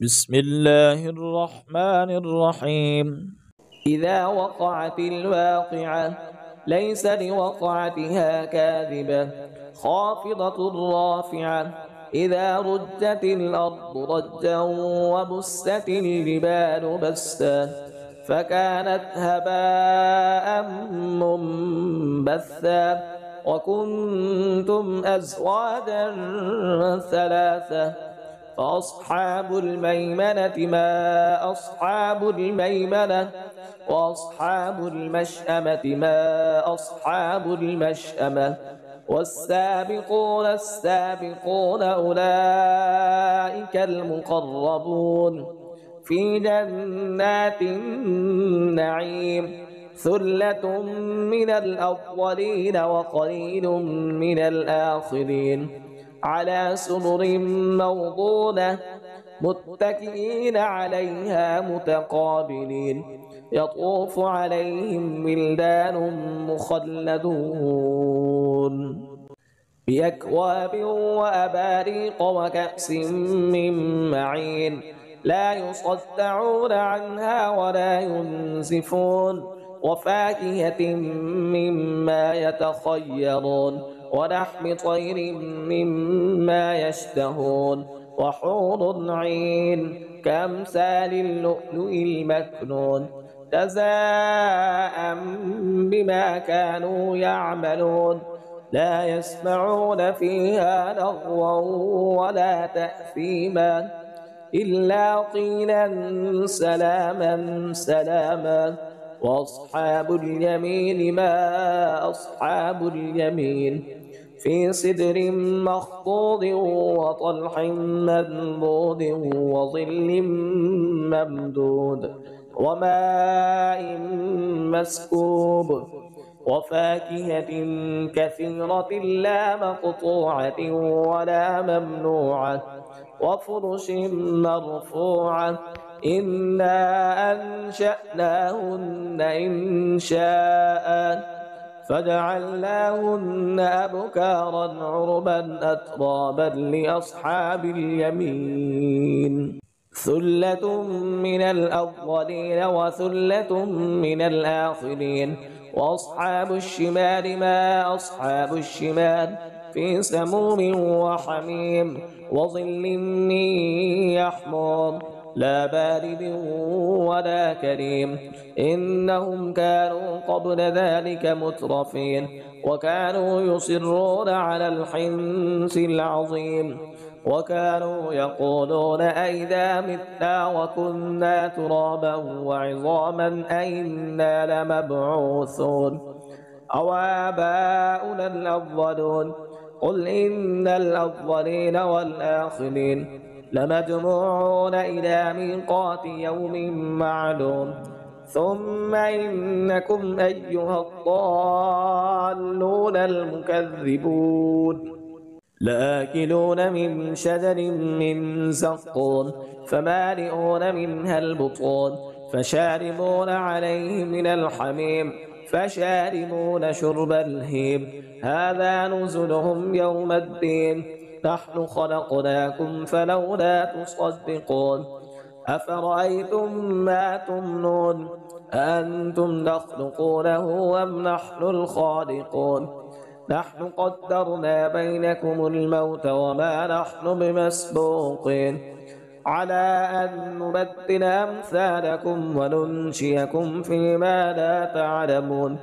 بسم الله الرحمن الرحيم. إذا وقعت الواقعة ليس لوقعتها كاذبة خافضة رافعة إذا رجت الأرض رجا وبست الجبال بسا فكانت هباء منبثا وكنتم أزواجا ثلاثة فأصحاب الميمنة ما أصحاب الميمنة وأصحاب المشأمة ما أصحاب المشأمة والسابقون السابقون أولئك المقربون في جنات النعيم ثلة من الأولين وقليل من الآخرين على سرر موضونة متكئين عليها متقابلين يطوف عليهم ولدان مخلدون بأكواب وأباريق وكأس من معين لا يصدعون عنها ولا ينزفون وفاكهة مما يتخيرون ولحم طير مما يشتهون وحور عين كأمثال اللؤلؤ المكنون جزاء بما كانوا يعملون لا يسمعون فيها لغوا ولا تأثيما إلا قيلا سلاما سلاما وأصحاب اليمين ما أصحاب اليمين في سدر مخضود وطلح منضود وظل ممدود وماء مسكوب وفاكهة كثيرة لا مقطوعة ولا ممنوعة وفرش مرفوعة إنا أنشأناهن إنشاء فجعلناهن أبكارا عربا أترابا لأصحاب اليمين ثلة من الأولين وثلة من الآخرين وأصحاب الشمال ما أصحاب الشمال في سموم وحميم وظل من يحموم لا بارد ولا كريم إنهم كانوا قبل ذلك مترفين وكانوا يصرون على الحنث العظيم وكانوا يقولون أئذا متنا وكنا ترابا وعظاما أئنا لمبعوثون أو آباؤنا الأولون قل إن الأولين والآخرين لمجموعون إلى ميقات يوم معلوم ثم إنكم أيها الضالون المكذبون لآكلون من شجر من زقون فمالئون منها البطون فشاربون عليه من الحميم فشاربون شرب الهيم هذا نزلهم يوم الدين نحن خلقناكم فلولا تصدقون أفرأيتم ما تمنون أنتم تخلقونه أم نحن الخالقون نحن قدرنا بينكم الموت وما نحن بمسبوقين على أن نبدل أمثالكم وننشئكم فيما لا تعلمون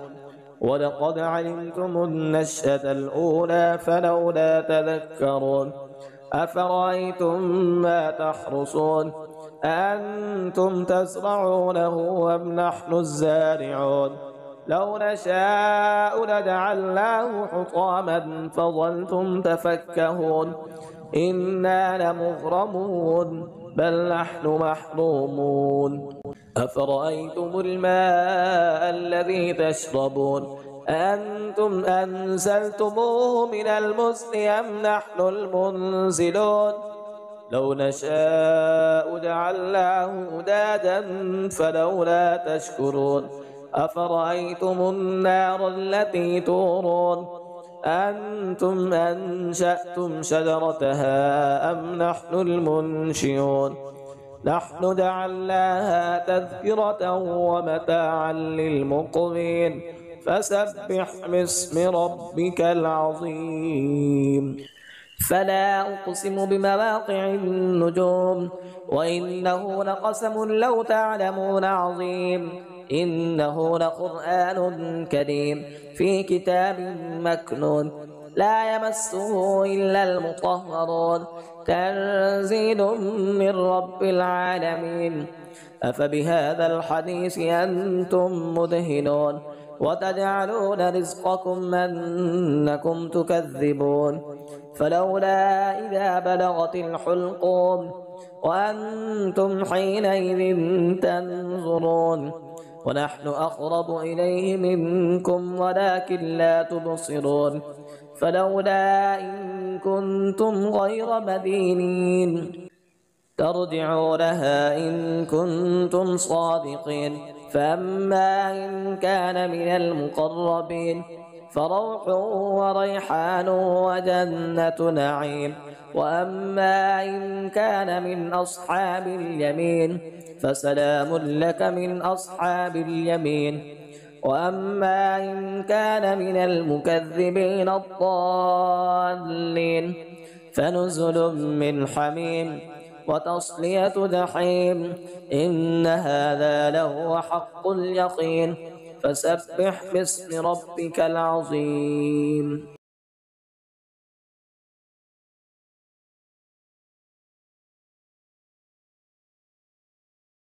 ولقد علمتم النشأة الأولى فلولا تذكرون أفرأيتم ما تحرصون أأنتم تزرعونه أم نحن الزارعون لو نشاء لجعلناه حطاما فظلتم تفكهون إنا لمغرمون بل نحن محرومون أفرأيتم الماء الذي تشربون أنتم أنزلتموه من المزن أم نحن المنزلون لو نشاء جعلناه أجاجا فلولا تشكرون أفرأيتم النار التي تورون أنتم أنشأتم شجرتها أم نحن المنشئون نحن جعلناها تذكرة ومتاعا للمقوين فسبح باسم ربك العظيم. فلا أقسم بمواقع النجوم وإنه لقسم لو تعلمون عظيم. إنه لقرآن كريم في كتاب مكنون لا يمسه إلا المطهرون تنزيل من رب العالمين. أفبهذا الحديث أنتم مدهنون وتجعلون رزقكم أنكم تكذبون. فلولا إذا بلغت الحلقوم وأنتم حينئذ تنظرون ونحن أقرب إليه منكم ولكن لا تبصرون. فلولا إن كنتم غير مدينين ترجعونها إن كنتم صادقين. فأما إن كان من المقربين فروح وريحان وجنة نعيم. وأما إن كان من أصحاب اليمين فسلام لك من أصحاب اليمين. وأما إن كان من المكذبين الضالين فنزل من حميم وتصلية جحيم. إن هذا لهو حق اليقين. فسبح باسم ربك العظيم.